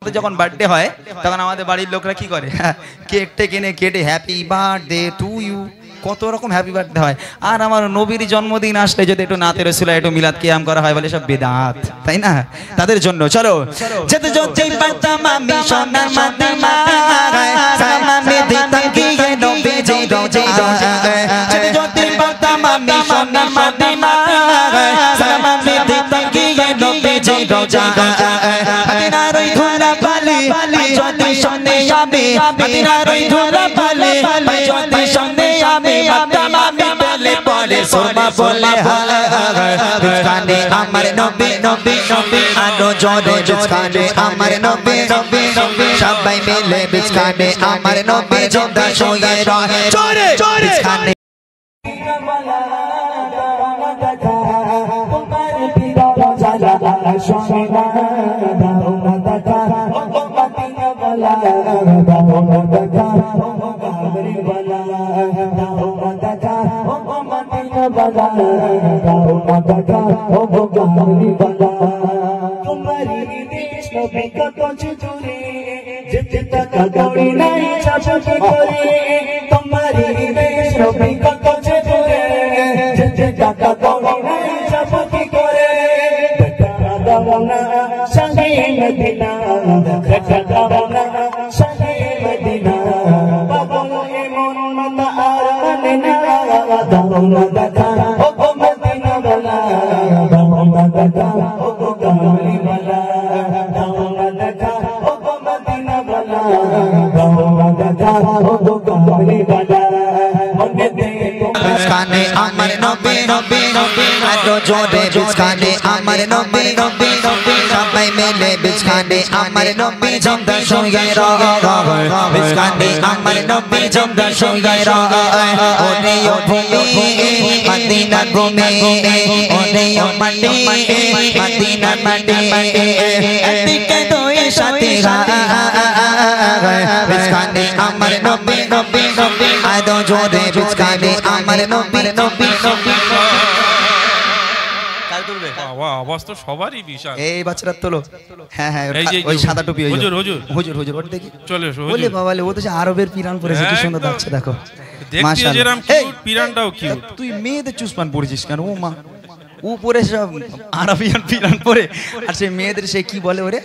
আমাদের যখন বার্থডে হয় তখন আমাদের বাড়ির লোকরা কি করে, কেকটা কিনে কেটে হ্যাপি বার্থডে টু ইউ, কত রকম হ্যাপি বার্থডে হয়। আর আমার নবীর জন্মদিন আসলে যদি একটু নাতে রসুলা একটু মিলাদ কিয়াম করা হয় বলে সব বেদাত, তাই না? তাদের জন্য চলো যেতে যেতে পারতাম আমি সোনার মদিনা সালাম আমি দিতাম গিয়ে নবীজি রোজায় যেতে যেতে পারতাম আমি সোনার মদিনা সালাম আমি দিতাম গিয়ে নবীজি রোজায় মদিনার ওই ধুলা বালি যদি শুনে আমি মদিনার ওই ধুলা বালি যদি শুনে আমি মাতাম আমি বলে পড়ে সুরমা বলে বিছখানে আমার নবী নবী নবী আলো জোরে বিছখানে আমার নবী নবী নবী সবাই মিলে বিছখানে আমার নবী জিন্দা শুয়ে রহে জোরে বিছখানে বিছখানে আমার নবী নবী নবী আলো জোরে বিছখানে আমার নবী নবী নবী সবাই মিলে বিছখানে আমার নবী জিন্দা শুয়ে রহে বিছখানে আমার নবী জিন্দা শুয়ে রহে ওরে ও ভূমি মদিনার ভূমি ওরে ও মাটি মদিনার মাটি এদিকে দুই সাথী বিছখানে আমার নবী নবী নবী আলো জোরে বিছখানে আমার নবী নবী নবী আওয়াজ তো সবারই বিশাল। এই বাচ্চারা তোলো, হ্যাঁ হ্যাঁ ওই সাদা টুপি হুজুর হুজুর হুজুর হুজুর ওটা দেখি চলে এসো বলে বাবালে ও তো আরবের পিরান পরেছে, কি সুন্দর লাগছে দেখো দেখতে যেরকম কিউট পিরানটাও কিউট। তুই মেয়েদের চুসপান পরেছিস কেন? ও মা ও পরে সব আরবিয়ান পিরান পরে আর সেই মেয়েদের সে কি বলে ওরে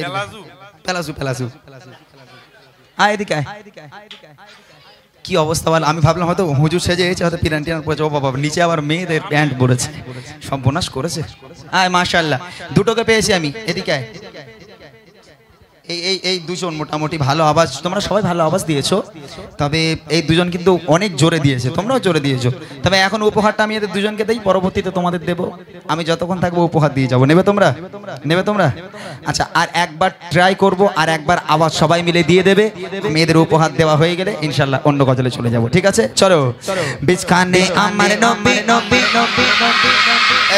পেলাজু পেলাজু পেলাজু আয় এদিকে আয়। কি অবস্থা বল, আমি ভাবলাম হয়তো হুজুর সেজে এসেছে হয়তো পিরান টিরান পরেছে, ও বাবা নিচে আবার মেয়েদের প্যান্ট পরেছে, সর্বনাশ করেছে। আয় মাশাআল্লাহ দুটোকে পেয়েছি আমি, এদিকে আয়। এই দুজন মোটামুটি ভালো আওয়াজ, তোমরা সবাই ভালো আওয়াজ দিয়েছো, তবে এই দুজন কিন্তু অনেক জোরে দিয়েছে, তোমরাও জোরে দিয়েছো। তবে এখন উপহারটা আমি এদের দুজনকে দেই, পরবর্তীতে তোমাদের দেবো, আমি যতক্ষণ থাকবো উপহার দিয়ে যাবো। নেবে তোমরা? নেবে তোমরা? আচ্ছা আর একবার ট্রাই করব, আর একবার আওয়াজ সবাই মিলে দিয়ে দেবে, মেয়েদের উপহার দেওয়া হয়ে গেলে ইনশাল্লাহ অন্য গজলে চলে যাব, ঠিক আছে? চলো বিছখানে আমার নবী নবী নবী নবী।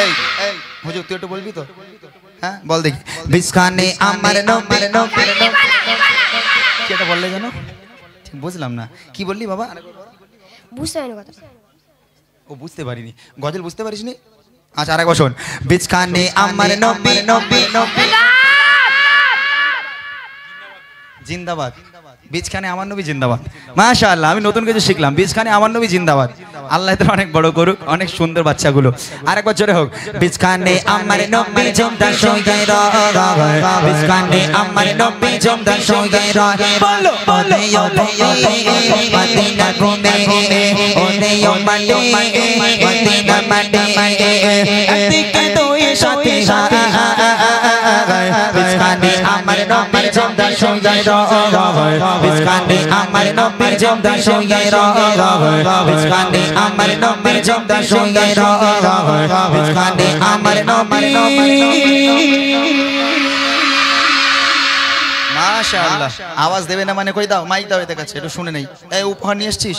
এই এই হুজুর তুই একটু বলবি তো? হ্যাঁ বল দেখি। বিছখানে আমার নবী নবী কি এটা বললে জানো? ঠিক বুঝলাম না কি বললি বাবা, বুঝতে পারিনি কথা। ও বুঝতে পারিনি, গজল বুঝতে পারিসনি? আচ্ছা আরেকবার শোন। বিছখানে আমার নবী নবী নবী জিন্দাবাদ, বিছখানে আমার নবী জিন্দাবাদ। মাশাআল্লাহ আমি নতুন কিছু শিখলাম, বিছখানে আমার নবী জিন্দাবাদ। আল্লাহ তাআলা অনেক বড় করুক, অনেক সুন্দর বাচ্চাগুলো। আরেকবার জোরে হোক। বিছখানে আমার নবী জিন্দা শুয়ে রহে বিছখানে আমার নবী জিন্দা শুয়ে রহে বলো বলো ও মদিনার ভূমি ওরে ও মাটি মদিনার মাটি এদিকে দুই সাথী বিছখানে আমার নবী জিন্দা শুয়ে রহে বিছখানে আমার নবী জিন্দা শুয়ে রহে বিছখানে আমার নবী জিন্দা শুয়ে রহে বিছখানে আমার নবী। মাশাআল্লাহ আওয়াজ দেবে না মানে কই দাও, মাইক দাও এদের কাছে একটু শুনে নেই। এই উপহার নিয়ে এসেছিস?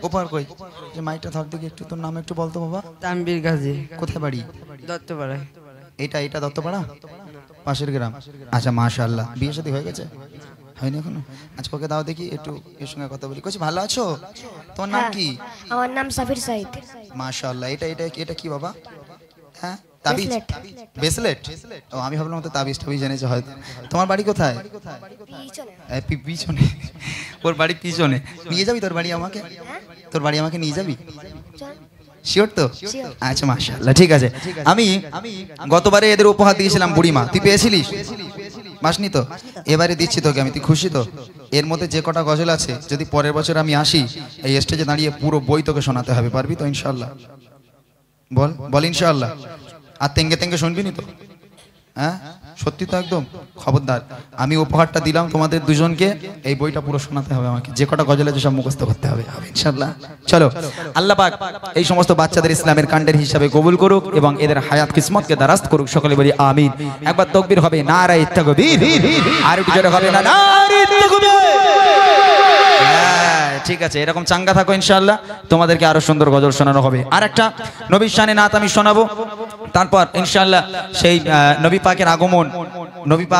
উপহার কই? যে মাইকটা ধর দেখি একটু, তোর নাম একটু বলতো বাবা। তানবীর গাজী। কোথায় বাড়ি? দত্তপাড়ায়। এটা দত্তপাড়া পাশের গ্রাম। আচ্ছা মাশাআল্লাহ বিয়ে শাদী হয়ে গেছে? হয়নি এখনো? আচ্ছা ওকে দাও দেখি একটু, এর সঙ্গে কথা বলি। কইছি ভালো আছো? তোমার নাম কি? আমার নাম সাফির সাইদ। মাশাআল্লাহ এটা এটা এটা কি বাবা? হ্যাঁ তাবিজ ব্রেসলেট ও আমি ভাবলাম তো তাবিজ টাবিজ জেনেছে হয়তো তোমার বাড়ি কোথায় পিছনে পিছনে ওর বাড়ি পিছনে নিয়ে যাবি তোর বাড়ি আমাকে তোর বাড়ি আমাকে নিয়ে যাবি চল শিওর তো আচ্ছা মাশাআল্লাহ ঠিক আছে আমি গতবারে এদের উপহার দিয়েছিলাম বুড়িমা তুই পেয়েছিলিস মাসনি তো এবারে দিচ্ছি তোকে আমি তুই খুশি তো এর মধ্যে যে কটা গজল আছে যদি পরের বছর আমি আসি এই স্টেজে দাঁড়িয়ে পুরো বই তোকে শোনাতে হবে পারবি তো ইনশাআল্লাহ বল বল ইনশাআল্লাহ আর তেঙ্গে তেঙ্গে শুনবি নি তো হ্যাঁ সত্যি তো একদম খবরদার আমি উপহারটা দিলাম তোমাদের দুজনকে এই বইটা পুরো শোনাতে হবে আমাকে যে কটা গজল আছে সব মুখস্থ করতে হবে ইনশাআল্লাহ চলো আল্লাহ পাক এই সমস্ত বাচ্চাদের ইসলামের কাণ্ডের হিসাবে কবুল করুক এবং এদের হায়াত কিসমতকে দারাস্ত করুক সকলে বলি আমিন একবার তাকবীর হবে নারায়ে তাকবীর আর একটু জোরে হবে না নারায়ে তাকবীর ঠিক আছে এরকম চাঙ্গা থাকো ইনশাআল্লাহ তোমাদেরকে আরো সুন্দর গজল শোনানো হবে আর একটা নবীর শানে নাত আমি শোনাবো তারপর ইনশাআল্লাহ সেই নবী পাকের আগমন নবী পাক